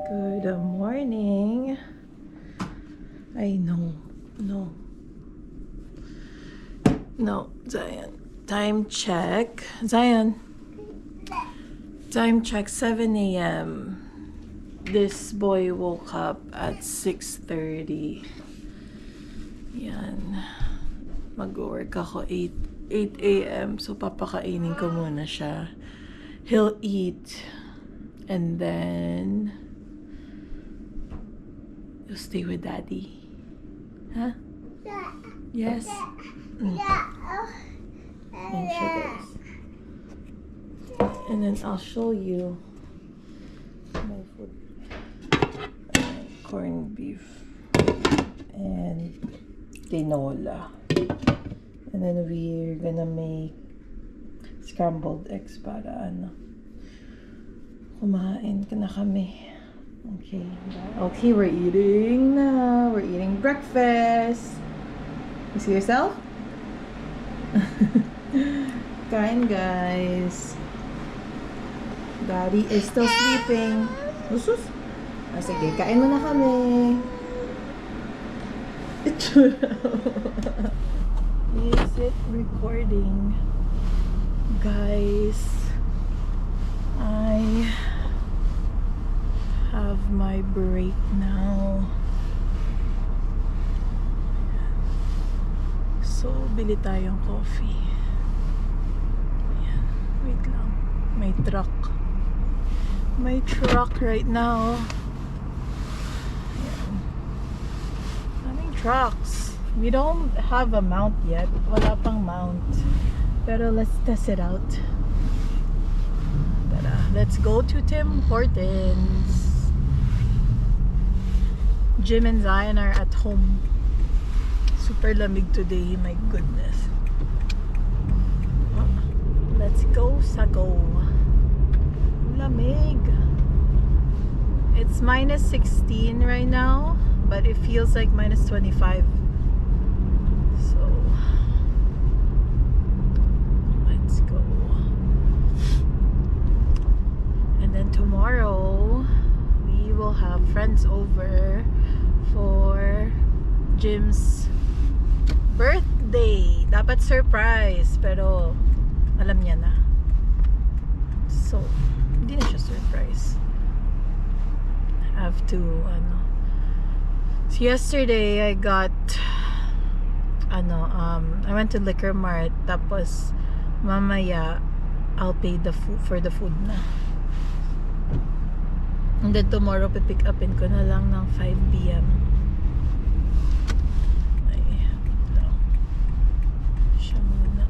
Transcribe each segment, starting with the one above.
Good morning. I know. No, Zion. Time check. Zion. Time check 7 a.m. This boy woke up at 6:30. Yan. Mag-work ako 8 a.m. So papakainin ko muna siya. He'll eat. And then you'll stay with daddy. Huh? Yes. And she goes. And then I'll show you my food. Corned beef and tinola. And then we're gonna make scrambled eggs para kumain ka na kami. Okay, we're eating now. We're eating breakfast. You see yourself? Kain, guys. Daddy is still sleeping. Lusus? Sige, kain mo na kami. Is it recording? Guys, I have my break now. So, bili tayong coffee. Ayan, wait lang. May truck. May truck right now. Ayan. Daming trucks. We don't have a mount yet. Wala pang mount. Pero let's test it out. Let's go to Tim Hortons. Jim and Zion are at home. Super lamig today, my goodness. Let's go sa go. Lamig. It's minus 16 right now, but it feels like minus 25. So let's go. And then tomorrow we will have friends over for Jim's birthday. Dapat surprise, pero alam niya na. So, hindi na siya surprise. I have to, So yesterday, I got, I went to Liquor Mart, tapos, mamaya, I'll pay the food, for the food na. And then tomorrow, pipick upin ko na lang ng 5 p.m. Ay, siya muna.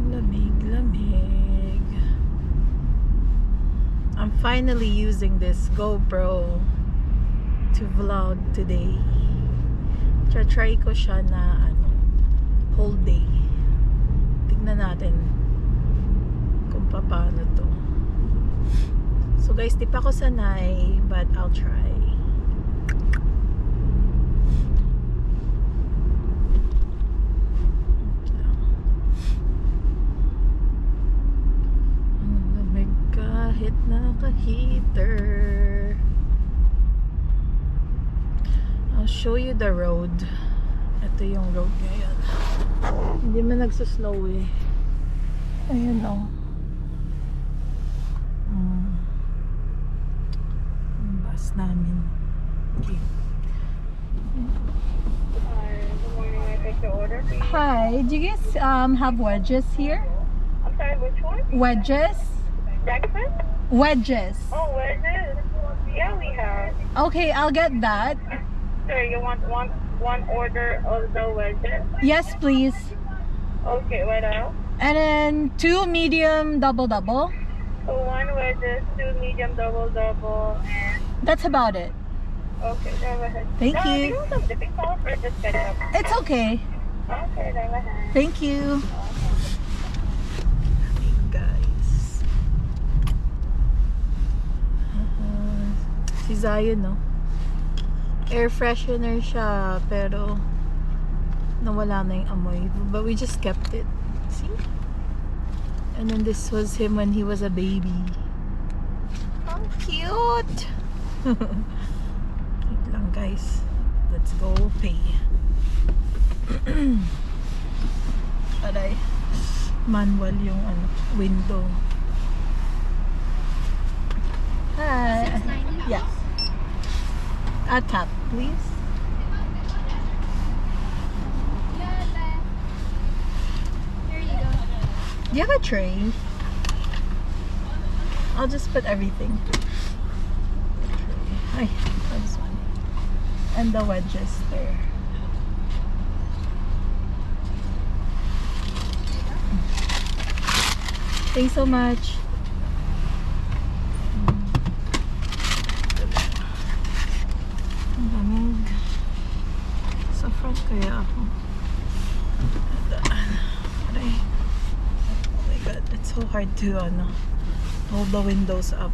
Lamig. I'm finally using this GoPro to vlog today. Try ko siya na whole day. Tignan natin kung paano to. So guys, di pa ako sanay, but I'll try. Ang lamig kahit naka-heater. I'll show you the road. Ito yung road ngayon. Hindi man nagsusnow eh. Ayan o. Yung bus namin. Okay. Good morning. I take the order, please. Hi, do you guys have wedges here? I'm sorry, which one? Wedges? Breakfast? Wedges. Oh, wedges. Yeah, we have. Okay, I'll get that. Sir, you want one order of the wedges? Yes, please. Okay, what else? And then 2 medium double. So 1 wedges, 2 medium double, and That's about it. okay, go ahead. Thank Do you. you want some dipping sauce or just ketchup? It's okay. Okay, go ahead. Thank you. Guys. Si Zion, no? Air freshener siya, pero nawala na yung amoy. But we just kept it. See? And then this was him when he was a baby. How cute! Wait lang guys. Let's go pay. Aray. Manual yung ano, window. Hi. Yeah. A tap, please. Here you go. Do you have a tray? I'll just put everything. Ay, this one. And the wedges there. Thanks so much. Ang lamig. Sa front kaya ako. Aray. Oh my god, it's so hard to hold the windows up.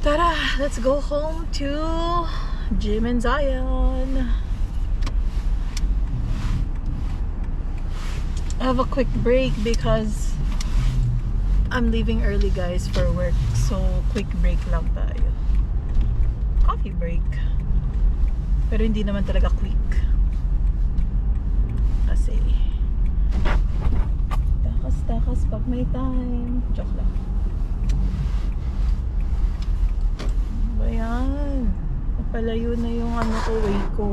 Tara, let's go home to Jim and Zion. I have a quick break because I'm leaving early guys for work. So quick break lang tayo. Coffee break. Pero hindi naman talaga quick. Kasi takas pag may time. Joke lang. Ano ba yan? Napalayo na yung way ko.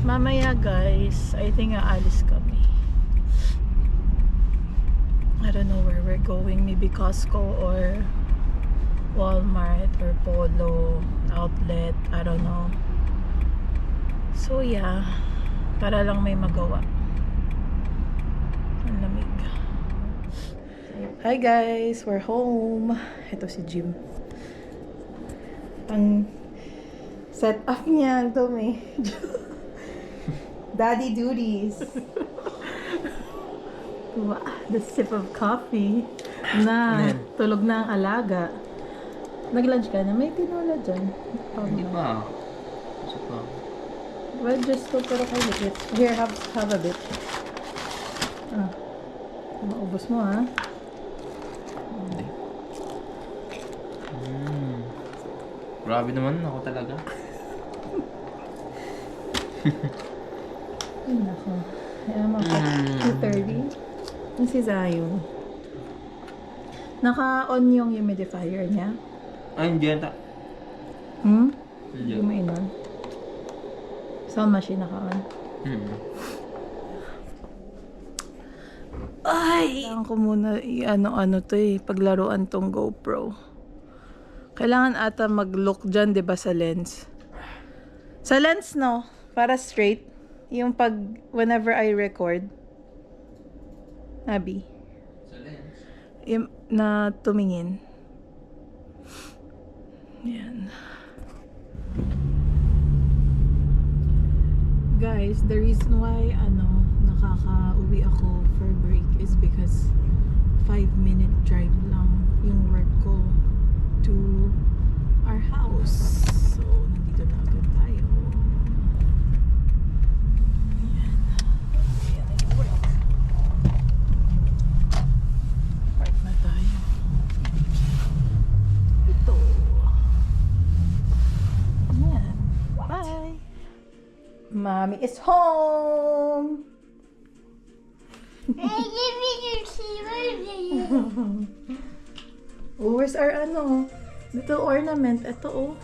Mamaya guys, I think aalis kami. I don't know where we're going. Maybe Costco or Walmart or Polo Outlet. I don't know. So yeah, para lang may magawa. Ang lamig. Hi guys, we're home. Ito si Jim. Ang set up niya ito may daddy duties. The sip of coffee na tulog na ang alaga. Nag-lunch ka na? May tinola dyan. Hindi pa. Gusto pa. Well, just to pero kayo bit. Here, have a bit. Maubos mo ha. Hindi. Grabe naman ako talaga. Ay, nako. Kaya mga 2:30. Yung si Zion. Naka-on yung humidifier niya. Ay, hindi yata. Hindi mo inon. Sound machine naka-on. Ay! Kailangan ko muna i-ano to paglaruan tong GoPro. Kailangan ata mag-look dyan, diba, sa lens? Sa lens, no? Para straight. Yung whenever I record. Abi. Sa lens? Yung na tumingin. Yan. Guys, the reason why nakaka-uwi ako for break is because 5-minute drive lang yung work ko to our house. So, nandito na agad tayo. Ayan. Ayan na yung work. Park na tayo. Ito. Ayan. Bye! Mommy is home! Oh, where's our little ornament? Ito oh.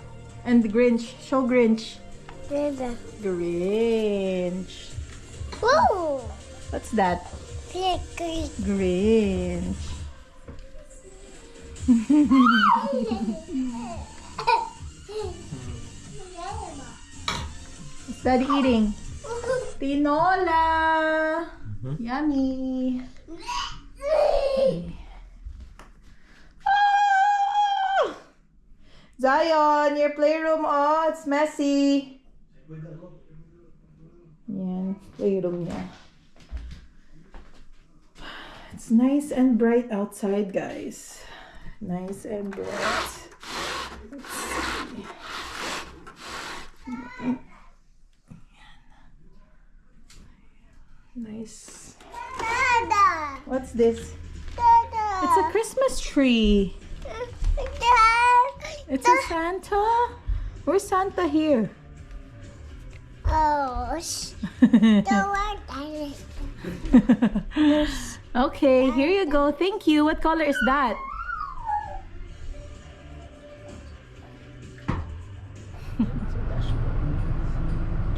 And the Grinch. Show Grinch. Grinch. Whoa! What's that? Flickers. Grinch. What's Daddy eating? Tinola! Yummy! Ah! Zion, your playroom, it's messy. Yan, playroom niya. It's nice and bright outside, guys. Nice and bright. Let's see. What's this? It's a Christmas tree. It's a Santa. Where's Santa here? Oh, don't want that. Okay, here you go. Thank you. What color is that?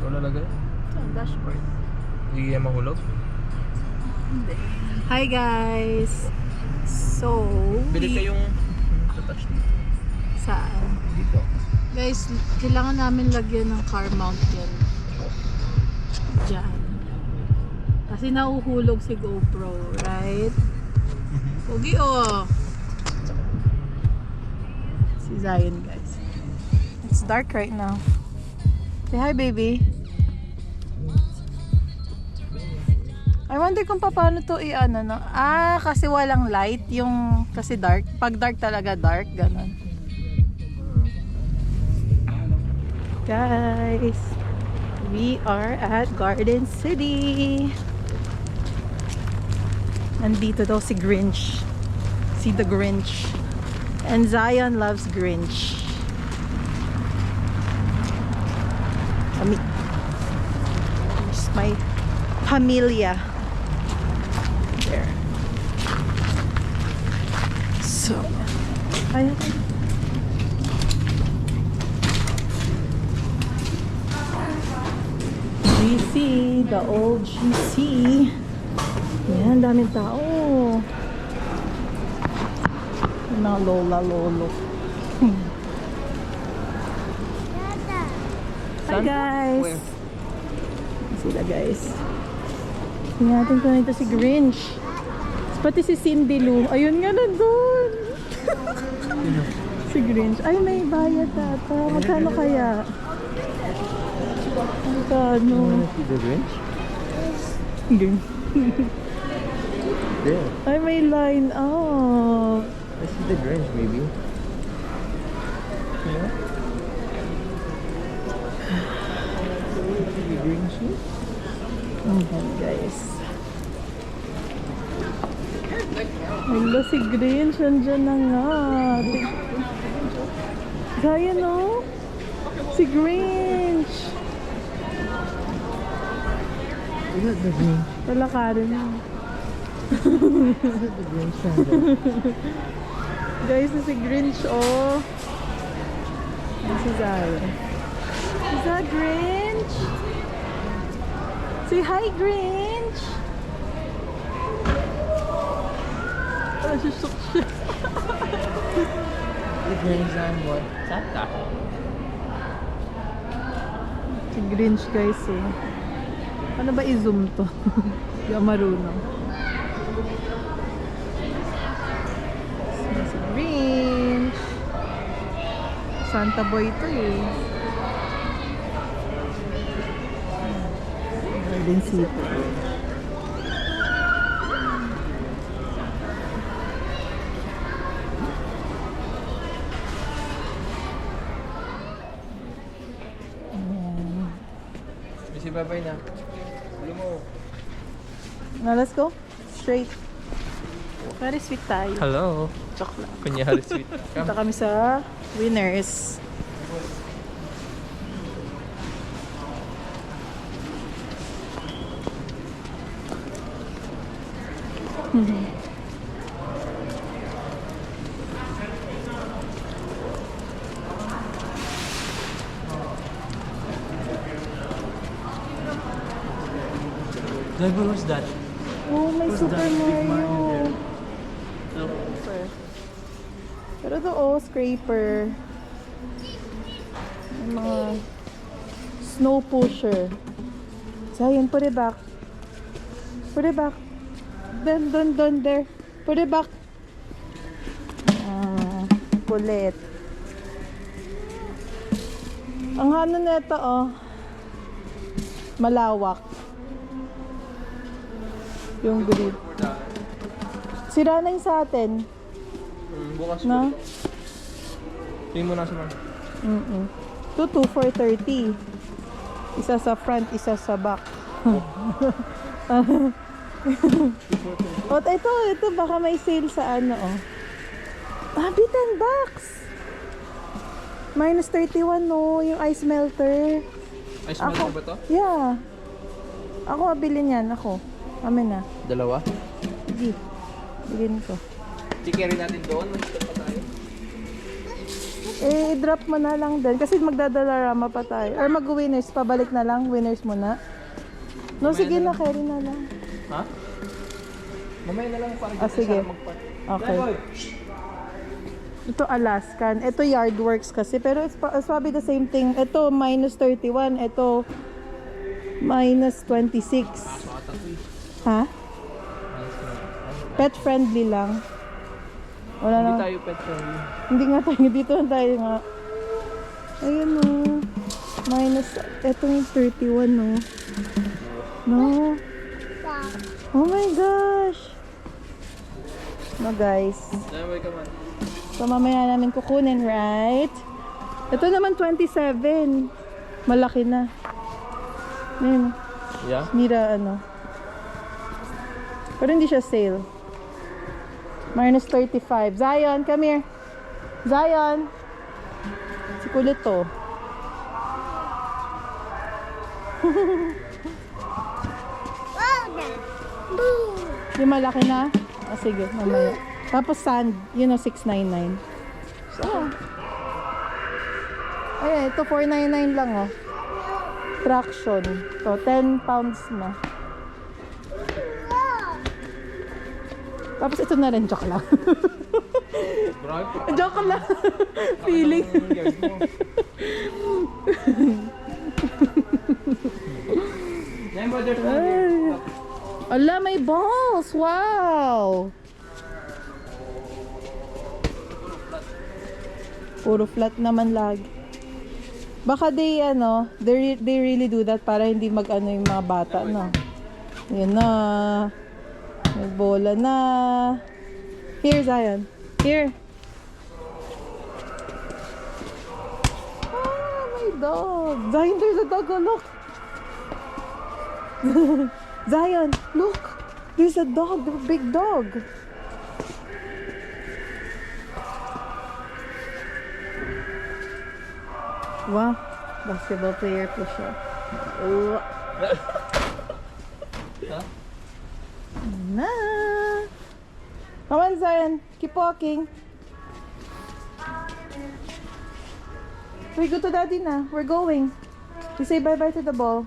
Ito lalagay? Dashboard. Hindi yan mahulog? Hi guys. So, Bili kayong touch dito. saan? Dito. Guys, kailangan namin lagyan ng car mount yan. Diyan. Kasi nahuhulog si GoPro, right? Pogi oh. Si Zion guys. It's dark right now. Say hi baby. I wonder kung paano to i-ano no. Ah, kasi walang light yung kasi dark. Pag dark talaga dark, ganun. Guys, we are at Garden City. Nandito daw si Grinch. See the Grinch. And Zion loves Grinch. Here's my pamilya. There. So, ayun. GC, the old GC. Yan, daming tao. Yung mga lola, lolo. Hi guys! Where? Sila guys. Tingnan natin kung ito si Grinch. Pati si Cindy Lou. Ayun nga nandun. Si Grinch. Ay, may bayad ata. Magkano kaya? Magkano? See the Grinch? Grinch. There. Ay, may line up. I see the Grinch maybe. Yeah? The Grinch? Ayan guys. Hala si Grinch. Andyan na nga. Gaya no? Si Grinch. Is that the Grinch? Wala ka rin. Is that the Grinch Santa? Guys, si Grinch, oh. This is Zion. Is that Grinch? Say hi, Grinch! Oh, susok siya. The Grinch and what? Santa. Si Grinch, guys, oh. Ano ba i-zoom to? Hindi ako marunong. Si Grinch. Santa boy to eh. Garden City. Si Babay na. Ulo mo. Now, let's go. Straight. Very sweet tayo. Hello. Chocolate. Kunyari sweet. Punta kami sa Winners. Driver, what's that? Oh, may Super that? Big Mario. Look. Super. Pero ito, oh, scraper. Yung mga snow pusher. Zion, put it back. Put it back. Doon, there. Put it back. Kulit. Ang ano nito, oh. Malawak. Yung grid. Sira na yung sa atin. Bukas No? mo. Tingin mo na sa mga. 2 for 30. Isa sa front, isa sa back. O, ito baka may sale sa ano, oh. Abi, $10. Minus 31, no, yung ice melter. Ice melter ba to? Yeah. Ako, mabili niyan, ako. Amin na. Dalawa? Sige. Bigyan ko. I-carry natin doon. Nandito pa tayo. Eh, i-drop mo na lang din. Kasi magdadalarama pa tayo. Or mag-winners, pabalik na lang. Winners muna. No, Mamaya sige na na, carry na lang. Ha? Mamaya na lang para Ah, sige. Okay. Ito Alaskan. Ito Yardworks kasi. Pero it's probably the same thing. Ito minus 31. Ito minus 26. Ha? Pet friendly lang. Wala Hindi na. tayo pet friendly. Hindi nga tayo. Dito na tayo nga. Ayun o. Minus. Ito yung 31 no. No. Oh my gosh. No guys. So mamaya namin kukunin, right? Ito naman 27. Malaki na. Ayun. Yeah? Mira ano. Pero hindi siya sale. Minus 35. Zion, come here. Zion. Si kulit to. Yung malaki na? Ah, sige, mamaya. Tapos sand, yun o, 699. So, ayan, ito 499 lang oh. Traction. So, 10 pounds na. Tapos ito na rin, joke lang. Joke lang. Feeling. Ay. Ala, may balls. Wow. Puro flat naman lagi. Baka they really do that para hindi mag-ano yung mga bata, no? Yan na. May bola na. Here, Zion. Here. Ah, my dog. Zion, there's a dog. Oh, look. Zion, look. There's a dog. A big dog. Wow. Basketball player po siya. Oh. Huh? Na. Come on, Zion. Keep walking. We go to daddy na. We're going. You say bye-bye to the ball.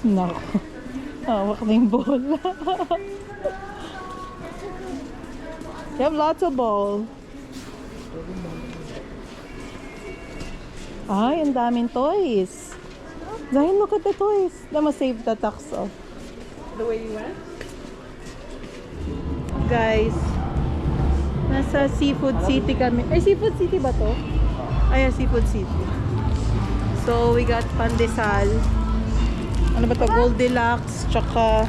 Nako. Hawak na yung bola. You have lots of ball. Ay, ang daming toys. Zion, look at the toys. Na ma-save the tax off. The way you went? Guys, nasa Seafood City kami. Ay, Seafood City ba to? Ay, Seafood City. So, we got pandesal. Ano ba to? Goldilocks, tsaka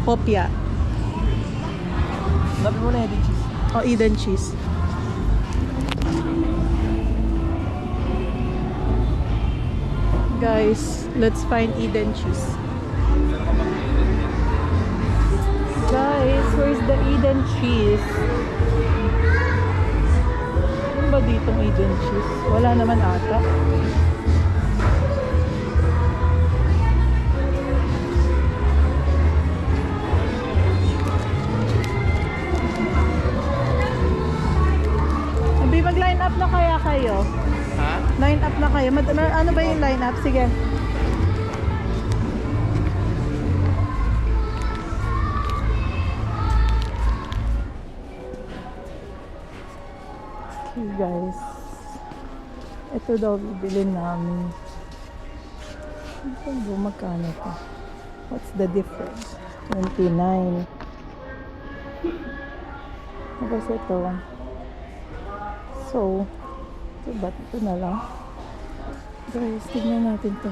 hopya. Sabi mo na Eden cheese. Oh, Eden cheese. Guys, let's find Eden cheese. Guys, where's the Eden cheese? Ano ba ditong Eden cheese? Wala naman ata. Abi, mag-line up na kaya kayo? Ha? Line up na kayo. Ano ba yung line up? Sige. Okay guys. Ito daw bibili namin. Ito ba magkano to? What's the difference? 29. Tapos ito. So, ito ba? Ito na lang. Guys, tignan natin to.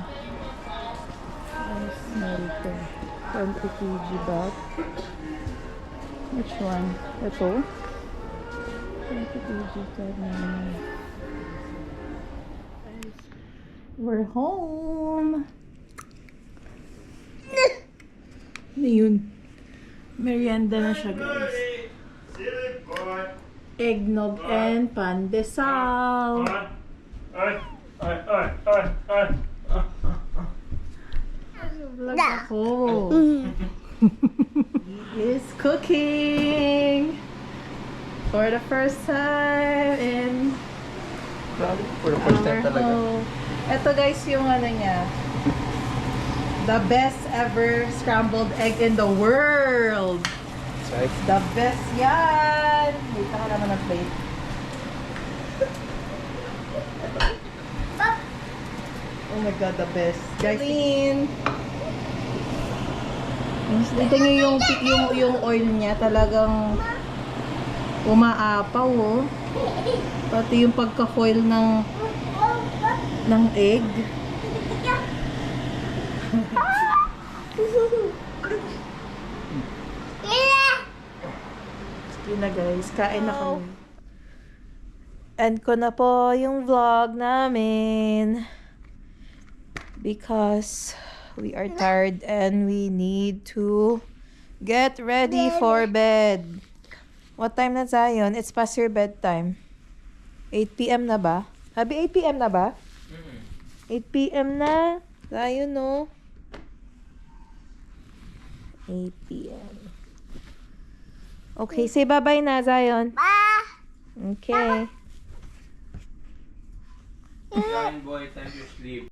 Ice melter. 20 kg baht. Which one? Ito? We're home. Ano yun? Merienda na siya, guys. Eggnog and pandesal. Vlog ako. He is cooking for the first time in For the first time our talaga. home. Ito guys yung ano niya. The best ever scrambled egg in the world. Right? The best yan! Dito ka naman ng plate. Oh my god, the best. Guys, clean! Dito nyo yung oil niya talagang umaapaw, oh. Pati yung pagka-foil ng egg. Yun na guys, kain na kami. End ko na po yung vlog namin. Because we are tired and we need to get ready for bed. What time na Zion? It's past your bedtime. 8 p.m. na ba? Habi, 8 p.m. na ba? 8 p.m. na. Zion, no? 8 p.m. Okay, say bye-bye na, Zion. Bye. Okay. Zion boy, time to sleep.